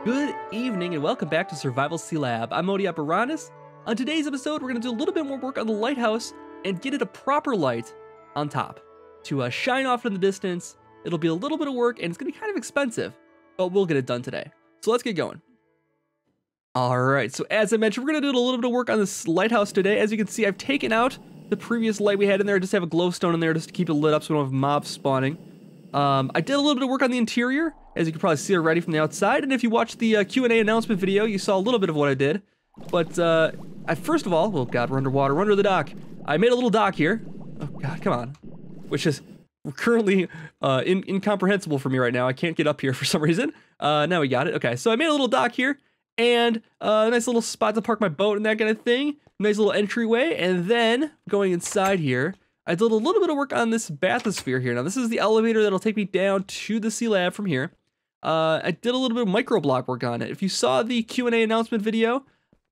Good evening and welcome back to Survival Sealab. I'm Modpacks. On today's episode, we're going to do a little bit more work on the lighthouse and get it a proper light on top to shine off in the distance. It'll be a little bit of work and it's going to be kind of expensive, but we'll get it done today. So let's get going. Alright, so as I mentioned, we're going to do a little bit of work on this lighthouse today. As you can see, I've taken out the previous light we had in there. I just have a glowstone in there just to keep it lit up so we don't have mobs spawning. I did a little bit of work on the interior, as you can probably see already from the outside, and if you watched the Q&A announcement video, you saw a little bit of what I did. But, first of all, oh god, we're underwater, we're under the dock. I made a little dock here. Oh god, come on. Which is currently incomprehensible for me right now. I can't get up here for some reason. Now we got it. Okay, so I made a little dock here, and a nice little spot to park my boat and that kind of thing. Nice little entryway, and then, going inside here, I did a little bit of work on this bathysphere here. Now, this is the elevator that'll take me down to the Sealab from here. I did a little bit of microblock work on it. If you saw the Q&A announcement video,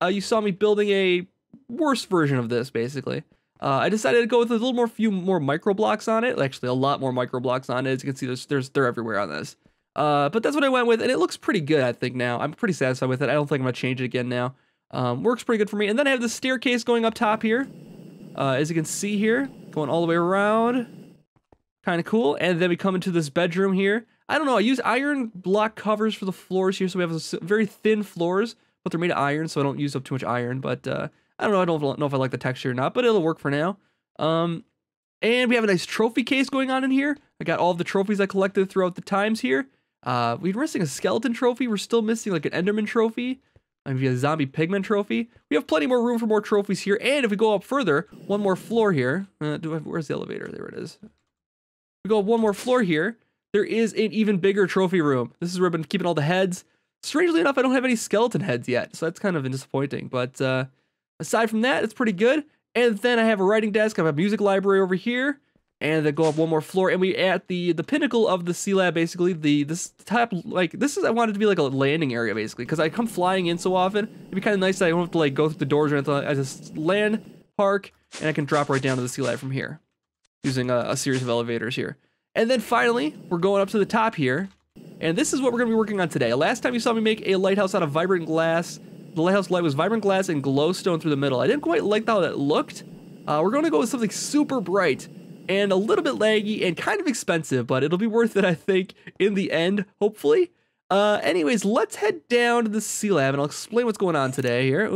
you saw me building a worse version of this, basically. I decided to go with a little more, few more microblocks on it. Actually, a lot more microblocks on it. As you can see, they're everywhere on this. But that's what I went with, and it looks pretty good, I think, now. I'm pretty satisfied with it. I don't think I'm going to change it again now. Works pretty good for me. And then I have the staircase going up top here. As you can see here, going all the way around. Kind of cool. And then we come into this bedroom here. I don't know, I use iron block covers for the floors here, so we have very thin floors, but they're made of iron, so I don't use up too much iron. But I don't know if I like the texture or not, but it'll work for now. And we have a nice trophy case going on in here. I got all of the trophies I collected throughout the times here. We're missing a skeleton trophy. We're still missing like an enderman trophy. Maybe a zombie pigman trophy. We have plenty more room for more trophies here. And if we go up further, one more floor here. Where's the elevator? There it is. We go up one more floor here. There is an even bigger trophy room. This is where I've been keeping all the heads. Strangely enough, I don't have any skeleton heads yet, so that's kind of disappointing. But aside from that, it's pretty good. And then I have a writing desk. I have a music library over here. And then go up one more floor, and we at the pinnacle of the Sealab, basically. This is I want it to be like a landing area, basically, because I come flying in so often. It'd be kind of nice that I don't have to like go through the doors or anything. I just land, park, and I can drop right down to the Sealab from here, using a series of elevators here. And then finally, we're going up to the top here, and this is what we're going to be working on today. Last time you saw me make a lighthouse out of vibrant glass. The lighthouse light was vibrant glass and glowstone through the middle. I didn't quite like how that looked. We're going to go with something super bright and a little bit laggy and kind of expensive, but it'll be worth it, I think, in the end, hopefully. Anyways, let's head down to the Sealab, and I'll explain what's going on today here.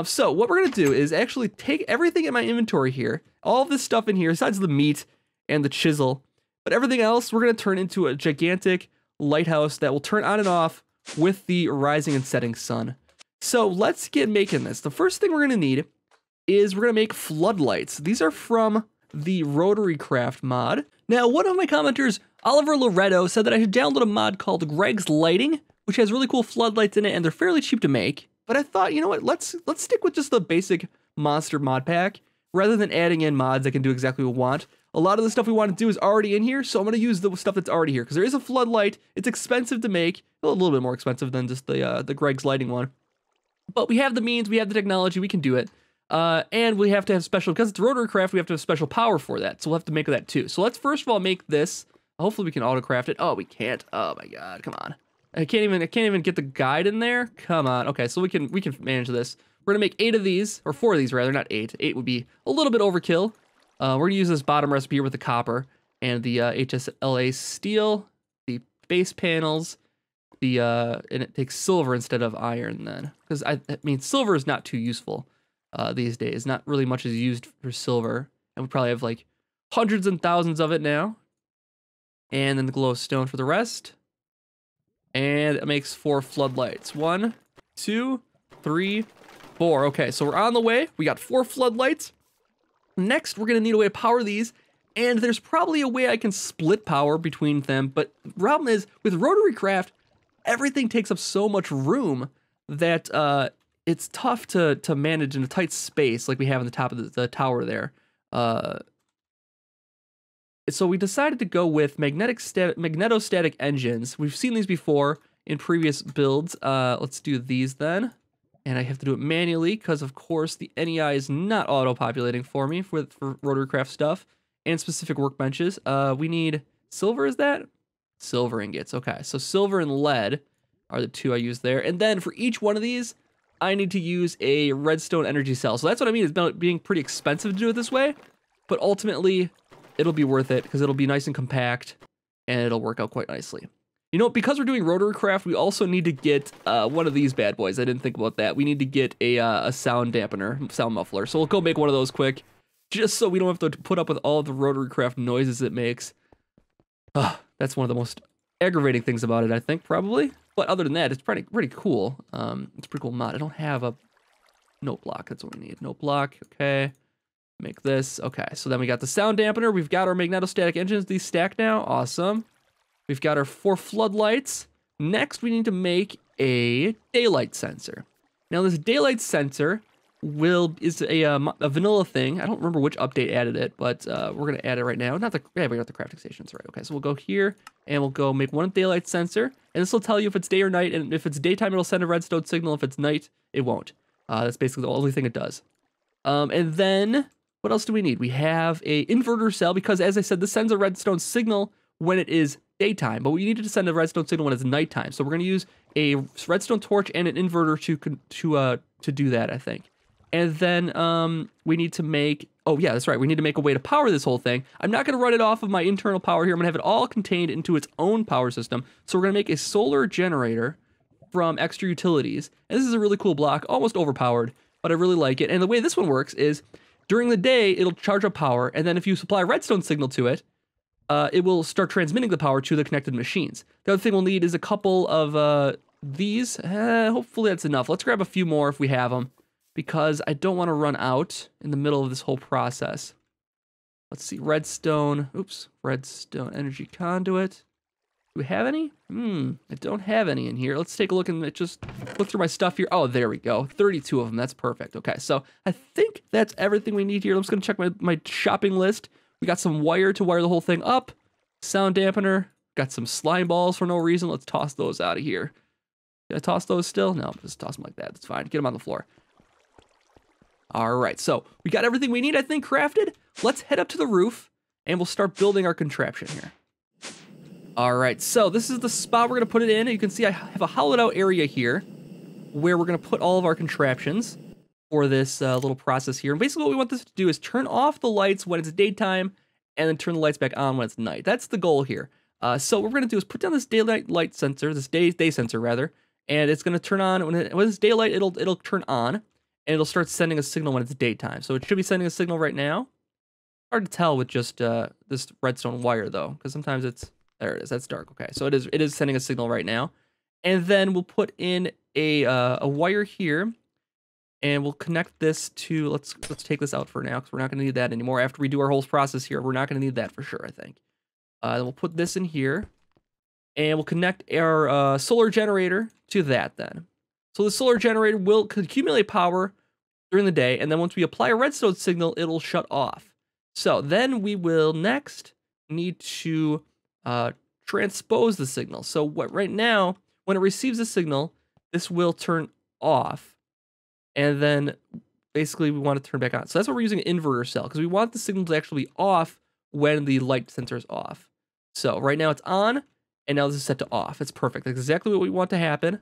So what we're going to do is actually take everything in my inventory here, all of this stuff in here, besides the meat and the chisel, but everything else we're going to turn into a gigantic lighthouse that will turn on and off with the rising and setting sun. So let's get making this. The first thing we're going to need is we're going to make floodlights. These are from the Rotarycraft mod. Now, one of my commenters, Oliver Loretto, said that I should download a mod called Greg's Lighting, which has really cool floodlights in it, and they're fairly cheap to make. But I thought, you know what, let's stick with just the basic monster mod pack, rather than adding in mods that can do exactly what we want. A lot of the stuff we want to do is already in here, so I'm going to use the stuff that's already here, because there is a floodlight. It's expensive to make, a little bit more expensive than just the Greg's Lighting one. But we have the means, we have the technology, we can do it. And we have to have special, because it's Rotarycraft, we have to have special power for that, so we'll have to make that too. So let's first of all make this. Hopefully we can autocraft it. Oh, we can't. Oh my god, come on. I can't even get the guide in there. Come on. Okay, so we can manage this. We're gonna make 8 of these, or 4 of these rather, not 8. 8 would be a little bit overkill. We're gonna use this bottom recipe here with the copper and the HSLA steel, the base panels, and it takes silver instead of iron then, because I mean silver is not too useful these days. Not really much is used for silver, and we probably have like hundreds and thousands of it now. And then the glowstone for the rest. And it makes 4 floodlights. 1, 2, 3, 4. Okay, so we're on the way. We got 4 floodlights. Next, we're gonna need a way to power these, and there's probably a way I can split power between them, but the problem is, with Rotarycraft, everything takes up so much room that it's tough to manage in a tight space like we have in the top of the tower there. So we decided to go with magnetostatic engines. We've seen these before in previous builds. Let's do these then. And I have to do it manually because, of course, the NEI is not auto-populating for me for Rotarycraft stuff and specific workbenches. We need silver, is that? Silver ingots. Okay, so silver and lead are the two I use there. And then for each one of these, I need to use a redstone energy cell. So that's what I mean, it's about being pretty expensive to do it this way. But ultimately, it'll be worth it because it'll be nice and compact and it'll work out quite nicely. You know, because we're doing Rotarycraft, we also need to get one of these bad boys. I didn't think about that. We need to get a sound dampener, sound muffler. So we'll go make one of those quick, just so we don't have to put up with all the Rotarycraft noises it makes. That's one of the most aggravating things about it, I think, probably. But other than that, it's pretty cool. It's a pretty cool mod. I don't have a note block. That's what we need. Note block. Okay. Make this. Okay. So then we got the sound dampener. We've got our magnetostatic engines. These stack now. Awesome. We've got our 4 floodlights. Next, we need to make a daylight sensor. Now, this daylight sensor is a vanilla thing. I don't remember which update added it, but we're gonna add it right now. We got the crafting stations, right? Okay, so we'll go here and we'll go make one daylight sensor, and this will tell you if it's day or night. And if it's daytime, it'll send a redstone signal. If it's night, it won't. That's basically the only thing it does. And then what else do we need? We have a inverter cell because, as I said, this sends a redstone signal when it is daytime, but we need to send a redstone signal when it's nighttime. So we're gonna use a redstone torch and an inverter to do that, I think. And then we need to make, oh yeah, that's right, we need to make a way to power this whole thing. I'm not gonna run it off of my internal power here. I'm gonna have it all contained into its own power system. So we're gonna make a solar generator from extra utilities. And this is a really cool block, almost overpowered, but I really like it. And the way this one works is during the day, it'll charge up power. And then if you supply a redstone signal to it, it will start transmitting the power to the connected machines. The other thing we'll need is a couple of these. Hopefully that's enough. Let's grab a few more if we have them, because I don't want to run out in the middle of this whole process. Let's see, redstone energy conduit. Do we have any? I don't have any in here. Let's take a look and just look through my stuff here. Oh, there we go. 32 of them. That's perfect. Okay, so I think that's everything we need here. I'm just going to check my shopping list. We got some wire to wire the whole thing up. Sound dampener. Got some slime balls for no reason. Let's toss those out of here. Did I toss those still? No, just toss them like that. That's fine. Get them on the floor. All right, so we got everything we need, I think, crafted. Let's head up to the roof, and we'll start building our contraption here. All right, so this is the spot we're going to put it in. You can see I have a hollowed out area here where we're going to put all of our contraptions for this little process here. And basically what we want this to do is turn off the lights when it's daytime and then turn the lights back on when it's night. That's the goal here. So what we're going to do is put down this daylight light sensor, this day sensor rather, and it's going to turn on when it's daylight. It'll turn on, and it'll start sending a signal when it's daytime. So it should be sending a signal right now. Hard to tell with just this redstone wire though, because sometimes it's, there it is. That's dark. Okay, so it is sending a signal right now, and then we'll put in a wire here. And we'll connect this to, let's take this out for now, because we're not going to need that anymore. After we do our whole process here, we're not going to need that for sure, I think. Then we'll put this in here, and we'll connect our solar generator to that then. So the solar generator will accumulate power during the day, and then once we apply a redstone signal, it'll shut off. So then we will next need to transpose the signal. So right now, when it receives a signal, this will turn off. And then basically we want to turn back on. So that's why we're using an inverter cell, because we want the signal to actually be off when the light sensor is off. So right now it's on, and now this is set to off. It's perfect. That's exactly what we want to happen.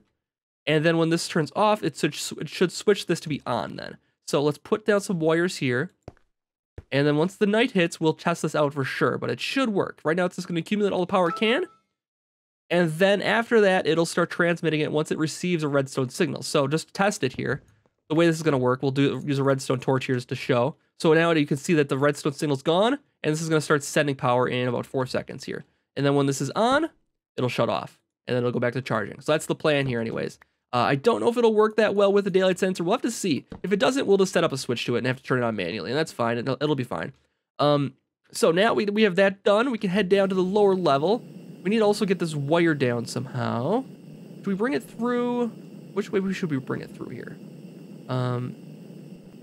And then when this turns off, it should switch this to be on then. So let's put down some wires here. And then once the night hits, we'll test this out for sure, but it should work. Right now it's just going to accumulate all the power it can. And then after that, it'll start transmitting it once it receives a redstone signal. So just test it here. The way this is going to work, we'll use a redstone torch here just to show. So now you can see that the redstone signal's gone, and this is going to start sending power in about 4 seconds here. And then when this is on, it'll shut off, and then it'll go back to charging. So that's the plan here anyways. I don't know if it'll work that well with the daylight sensor. We'll have to see. If it doesn't, we'll just set up a switch to it and have to turn it on manually, and that's fine. It'll be fine. So now we have that done. We can head down to the lower level. We need to also get this wire down somehow. Do we bring it through? Which way should we bring it through here? I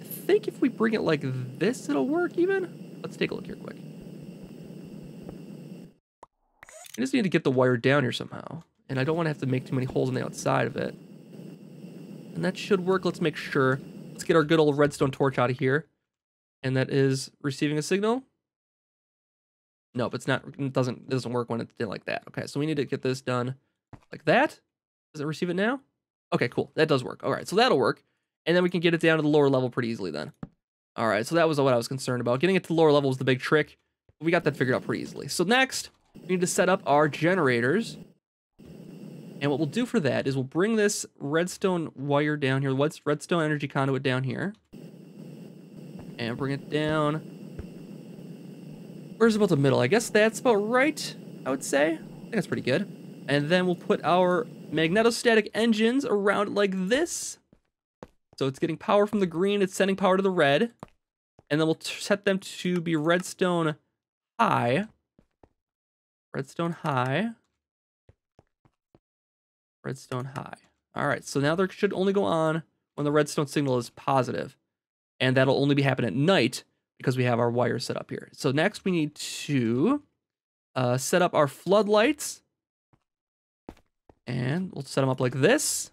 think if we bring it like this, it'll work even. Let's take a look here quick. I just need to get the wire down here somehow, and I don't want to have to make too many holes on the outside of it. And that should work. Let's make sure. Let's get our good old redstone torch out of here. And that is receiving a signal. Nope, it's not. It doesn't work when it's done like that. Okay, so we need to get this done like that. Does it receive it now? Okay, cool. That does work. All right, so that'll work. And then we can get it down to the lower level pretty easily then. All right, so that was what I was concerned about. Getting it to the lower level was the big trick. We got that figured out pretty easily. So next, we need to set up our generators. And what we'll do for that is we'll bring this redstone wire down here, redstone energy conduit down here. And bring it down. Where's about the middle? I guess that's about right, I would say. I think that's pretty good. And then we'll put our magnetostatic engines around like this. So it's getting power from the green, it's sending power to the red. And then we'll set them to be redstone high. Redstone high. Redstone high. All right, so now there should only go on when the redstone signal is positive. And that'll only be happening at night because we have our wires set up here. So next we need to set up our floodlights. And we'll set them up like this.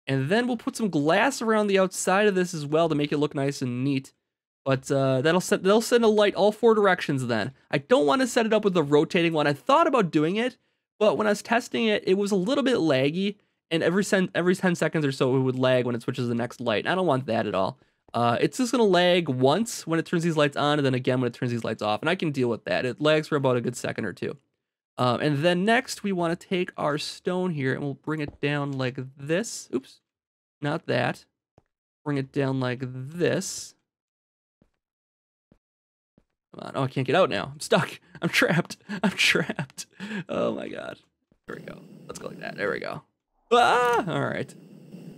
And then we'll put some glass around the outside of this as well to make it look nice and neat. But they'll send a light all 4 directions then. I don't want to set it up with the rotating one. I thought about doing it, but when I was testing it, it was a little bit laggy. And every 10 seconds or so, it would lag when it switches to the next light. I don't want that at all. It's just going to lag once when it turns these lights on, and then again when it turns these lights off. And I can deal with that. It lags for about a good second or two. And then next, we want to take our stone here, and we'll bring it down like this. Oops, not that. Bring it down like this. Come on. Oh, I can't get out now. I'm stuck. I'm trapped. I'm trapped. Oh, my God. There we go. Let's go like that. There we go. Ah! All right.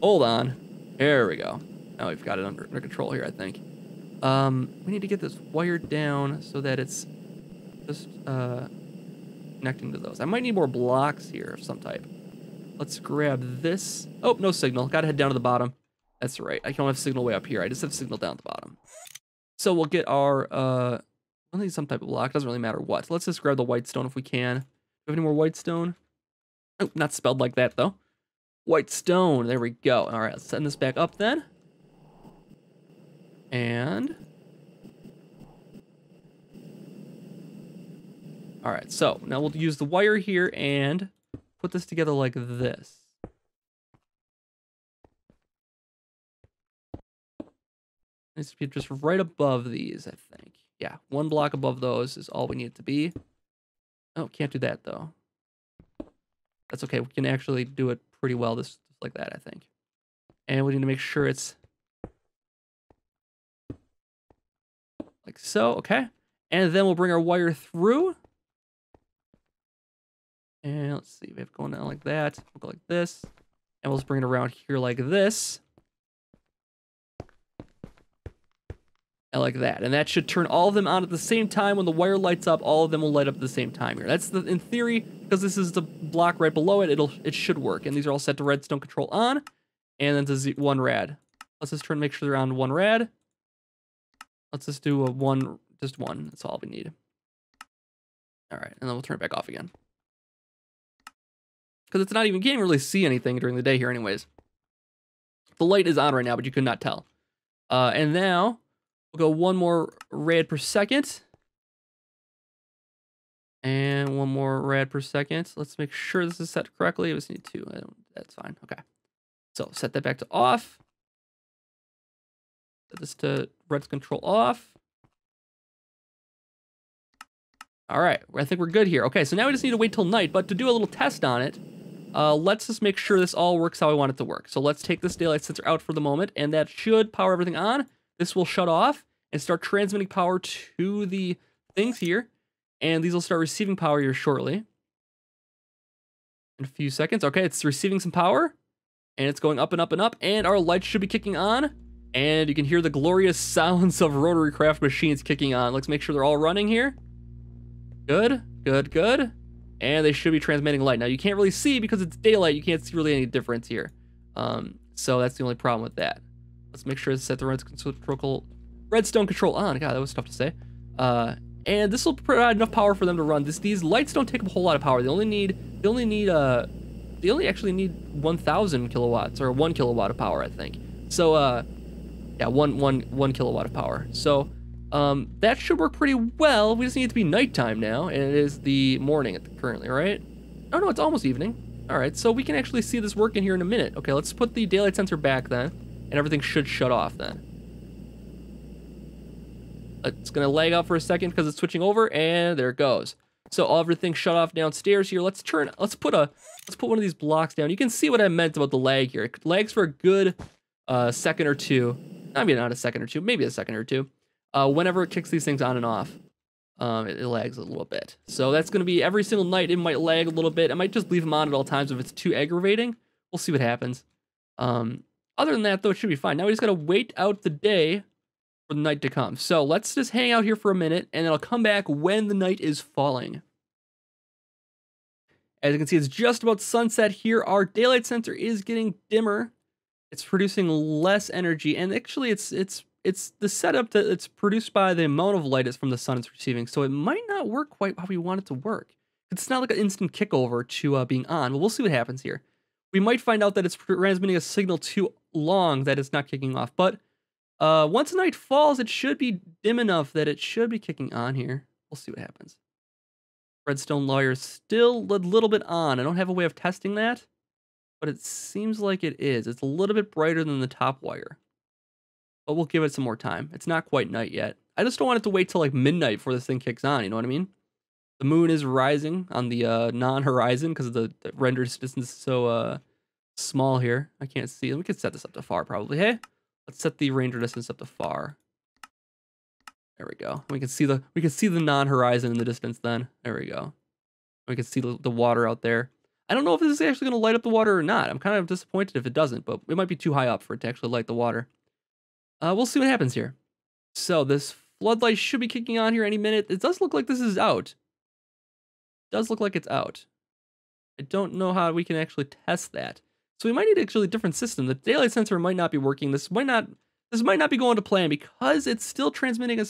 Hold on. There we go. Now we've got it under control here, I think. We need to get this wired down so that it's just connecting to those. I might need more blocks here of some type. Let's grab this. Oh, no signal. Gotta head down to the bottom. That's right. I don't have signal way up here. I just have signal down at the bottom. So we'll get our, we'll need some type of block. Doesn't really matter what. Let's just grab the white stone if we can. Do we have any more white stone? Oh, not spelled like that, though. White stone. There we go. All right, let's send this back up then. And all right, so now we'll use the wire here and put this together like this. It needs to be just right above these, I think. Yeah, 1 block above those is all we need it to be. Oh, can't do that though. That's okay. We can actually do it pretty well just like that, I think. And we need to make sure it's like so, okay. And then we'll bring our wire through. And let's see, we have it going down like that. We'll go like this. And we'll just bring it around here like this. And like that. And that should turn all of them on at the same time. When the wire lights up, all of them will light up at the same time here. That's in theory, because this is the block right below it, it should work. And these are all set to redstone control on. And then to 1 rad. Let's just try and make sure they're on 1 rad. Let's just do just one. That's all we need. All right, and then we'll turn it back off again. Because it's not even, you can't really see anything during the day here anyways. The light is on right now, but you could not tell. And now, we'll go 1 more rad per second. And 1 more rad per second. Let's make sure this is set correctly. I just need 2. That's fine. Okay. So set that back to off. Set this to redstone control off. All right, I think we're good here. Okay, so now we just need to wait till night, but to do a little test on it, let's just make sure this all works how I want it to work. So let's take this daylight sensor out for the moment, and that should power everything on. This will shut off and start transmitting power to the things here, and these will start receiving power here shortly. In a few seconds. Okay, it's receiving some power, and it's going up and up and up, and our lights should be kicking on, and you can hear the glorious sounds of Rotarycraft machines kicking on. Let's make sure they're all running here. Good, good, good. And they should be transmitting light. Now, you can't really see because it's daylight. You can't see really any difference here. So that's the only problem with that. Let's make sure it's set the redstone control on. God, that was tough to say. And this will provide enough power for them to run. These lights don't take up a whole lot of power. They only actually need 1,000 kilowatts or 1 kilowatt of power, I think. So, yeah, one kilowatt of power. So That should work pretty well. We just need it to be nighttime now, and it is the morning currently, right? Oh no, it's almost evening. All right, so we can actually see this working here in a minute. Okay, let's put the daylight sensor back then, and everything should shut off then. It's gonna lag out for a second because it's switching over, and there it goes. So everything shut off downstairs here. Let's put one of these blocks down. You can see what I meant about the lag here. It lags for a good second or two. I mean, not a second or two, maybe a second or two. Whenever it kicks these things on and off, it lags a little bit. So that's going to be every single night. It might lag a little bit. I might just leave them on at all times if it's too aggravating. We'll see what happens. Other than that, though, it should be fine. Now we just got to wait out the day for the night to come. So let's just hang out here for a minute, and then I'll come back when the night is falling. As you can see, it's just about sunset here. Our daylight sensor is getting dimmer. It's producing less energy, and actually it's the setup that it's produced by the amount of light it's from the sun it's receiving, so it might not work quite how we want it to work. It's not like an instant kickover to being on, but we'll see what happens here. We might find out that it's transmitting a signal too long that it's not kicking off, but once night falls, it should be dim enough that it should be kicking on here. We'll see what happens. Redstone wire is still a little bit on. I don't have a way of testing that, but it seems like it is. It's a little bit brighter than the top wire, but we'll give it some more time. It's not quite night yet. I just don't want it to wait till like midnight before this thing kicks on, you know what I mean? The moon is rising on the non-horizon because the rendered distance is so small here. I can't see. We could set this up to far probably. Hey, let's set the render distance up to far. There we go. We can see the non-horizon in the distance then. There we go. We can see the water out there. I don't know if this is actually going to light up the water or not. I'm kind of disappointed if it doesn't, but it might be too high up for it to actually light the water. We'll see what happens here. So this floodlight should be kicking on here any minute. It does look like this is out. It does look like it's out. I don't know how we can actually test that. So we might need actually a different system. The daylight sensor might not be working. This might not be going to plan because it's still transmitting a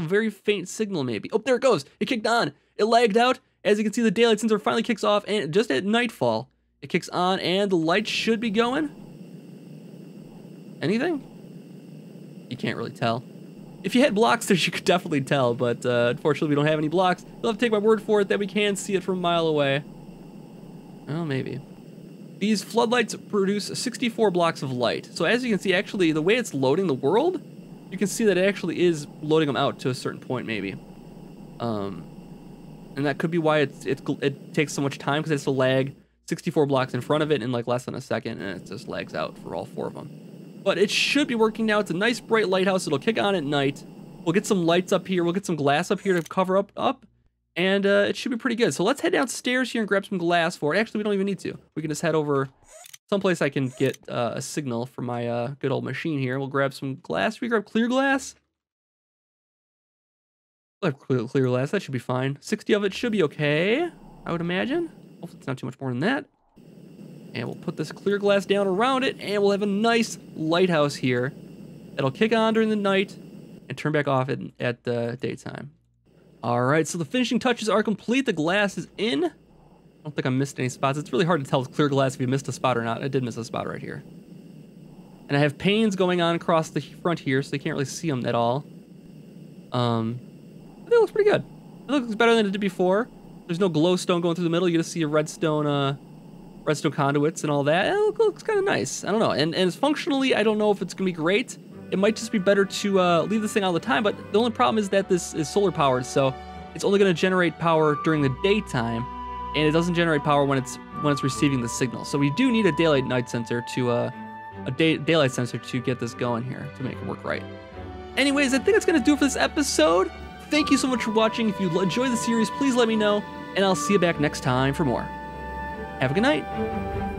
very faint signal maybe. Oh, there it goes. It kicked on. It lagged out. As you can see, the daylight sensor finally kicks off, and just at nightfall, it kicks on, and the light should be going. Anything? You can't really tell. If you had blocks there, you could definitely tell, but unfortunately, we don't have any blocks. You'll have to take my word for it that we can see it from a mile away. Well, maybe. These floodlights produce 64 blocks of light. So as you can see, actually, the way it's loading the world, you can see that it actually is loading them out to a certain point, maybe. And that could be why it takes so much time, because it has to lag 64 blocks in front of it in like less than a second, and it just lags out for all 4 of them. But it should be working now. It's a nice bright lighthouse. It'll kick on at night. We'll get some lights up here. We'll get some glass up here to cover up. And it should be pretty good. So let's head downstairs here and grab some glass for it. Actually, we don't even need to. We can just head over someplace I can get a signal for my good old machine here. We'll grab some glass. We grab clear glass. We'll have clear glass. That should be fine. 60 of it should be okay, I would imagine. Hopefully it's not too much more than that. And we'll put this clear glass down around it, and we'll have a nice lighthouse here that'll kick on during the night and turn back off at the daytime. All right, so the finishing touches are complete. The glass is in. I don't think I missed any spots. It's really hard to tell with clear glass if you missed a spot or not. I did miss a spot right here. And I have panes going on across the front here, so you can't really see them at all. It looks pretty good. It looks better than it did before. There's no glowstone going through the middle. You just see a redstone conduits and all that. It looks kind of nice. I don't know. And as functionally, I don't know if it's going to be great. It might just be better to leave this thing all the time, but the only problem is that this is solar powered, so it's only going to generate power during the daytime, and it doesn't generate power when it's receiving the signal. So we do need a daylight sensor to daylight sensor to get this going here to make it work right. Anyways, I think that's going to do it for this episode. Thank you so much for watching. If you enjoyed the series, please let me know, and I'll see you back next time for more. Have a good night.